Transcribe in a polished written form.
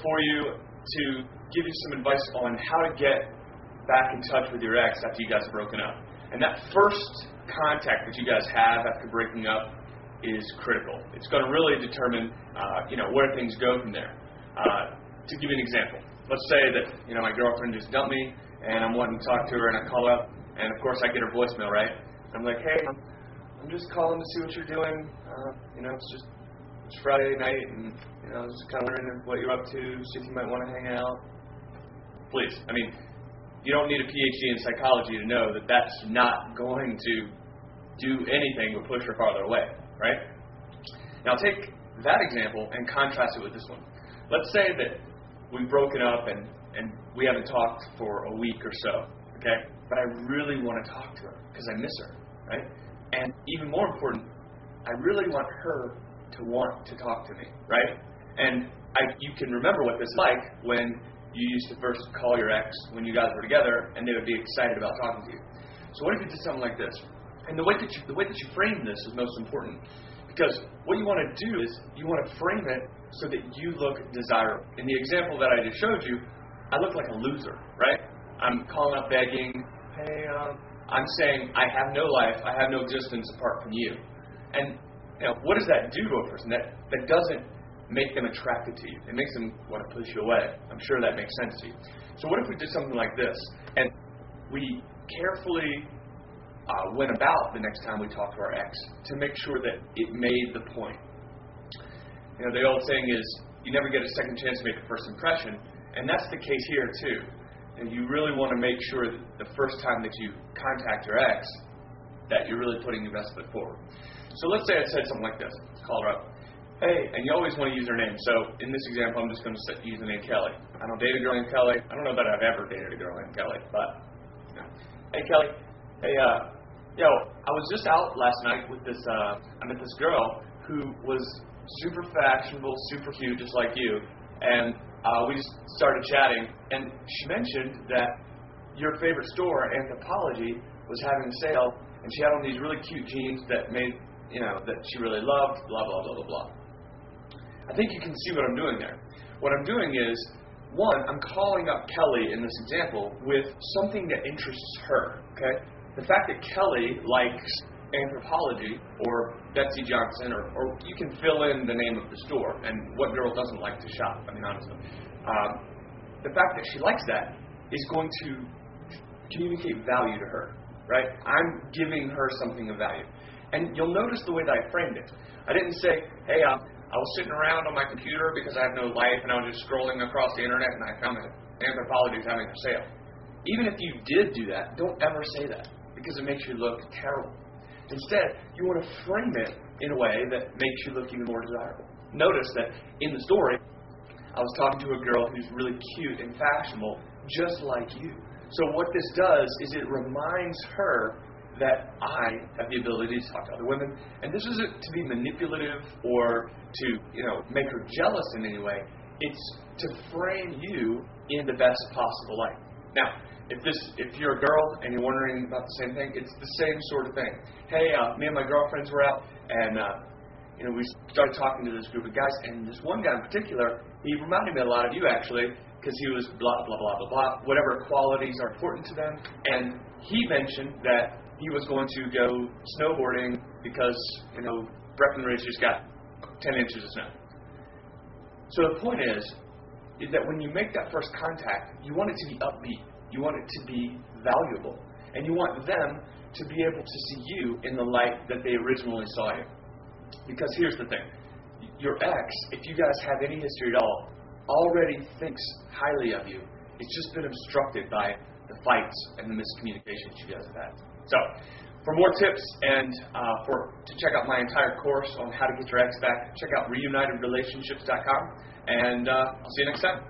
for you to give you some advice on how to get back in touch with your ex after you guys have broken up. And that first contact that you guys have after breaking up is critical. It's going to really determine, where things go from there. To give you an example, let's say that, my girlfriend just dumped me, and I'm wanting to talk to her, and I call up, and of course I get her voicemail, right? I'm like, hey, I'm just calling to see what you're doing. It's Friday night, and, I was just kind of wondering what you're up to, see if you might want to hang out. Please, you don't need a PhD in psychology to know that that's not going to do anything but push her farther away, right? Now take that example and contrast it with this one. Let's say that we've broken up and we haven't talked for a week or so, okay? But I really want to talk to her because I miss her, right? And even more important, I really want her to want to talk to me, right? And you can remember what this is like when you used to first call your ex when you guys were together, and they would be excited about talking to you. So what if you did something like this? And the way that you frame this is most important, because what you want to do is you want to frame it so that you look desirable. In the example that I just showed you, I look like a loser, right? I'm calling up begging, hey, I'm saying I have no life, I have no existence apart from you. And what does that do to a person? That doesn't make them attracted to you. It makes them want to push you away. I'm sure that makes sense to you. So what if we did something like this, and we carefully went about the next time we talk to our ex to make sure that it made the point. The old saying is, you never get a second chance to make a first impression, and that's the case here too. And you really want to make sure that the first time that you contact your ex, that you're really putting your best foot forward. So let's say I said something like this. Let's call her up. Hey, and you always want to use her name. So in this example, I'm just going to use the name Kelly. I don't date a girl named Kelly. I don't know that I've ever dated a girl named Kelly, but hey, Kelly. Hey, I was just out last night with this. I met this girl who was super fashionable, super cute, just like you, and we just started chatting. And she mentioned that your favorite store, Anthropologie, was having a sale, and she had on these really cute jeans that made that she really loved. Blah blah blah blah blah. I think you can see what I'm doing there. What I'm doing is, one, I'm calling up Kelly in this example with something that interests her, okay? The fact that Kelly likes Anthropologie or Betsy Johnson, or you can fill in the name of the store, and what girl doesn't like to shop, honestly. The fact that she likes that is going to communicate value to her, right? I'm giving her something of value. And you'll notice the way that I framed it. I didn't say, hey, I was sitting around on my computer because I have no life and I was just scrolling across the internet and I found that Anthropologie is having a sale. Even if you did do that, don't ever say that because it makes you look terrible. Instead, you want to frame it in a way that makes you look even more desirable. Notice that in the story, I was talking to a girl who's really cute and fashionable, just like you. So what this does is it reminds her that I have the ability to talk to other women. And this isn't to be manipulative or to, make her jealous in any way. It's to frame you in the best possible light. Now, if you're a girl and you're wondering about the same thing, it's the same sort of thing. Hey, me and my girlfriends were out, and we started talking to this group of guys, and this one guy in particular, he reminded me a lot of you actually, because he was blah blah blah blah blah, whatever qualities are important to them, and he mentioned that he was going to go snowboarding because Breckenridge just got 10 inches of snow. So the point is that when you make that first contact, you want it to be upbeat. You want it to be valuable. And you want them to be able to see you in the light that they originally saw you. Because here's the thing. Your ex, if you guys have any history at all, already thinks highly of you. It's just been obstructed by the fights and the miscommunications you guys have had. So, for more tips and to check out my entire course on how to get your ex back, check out reunitedrelationships.com. And I'll see you next time.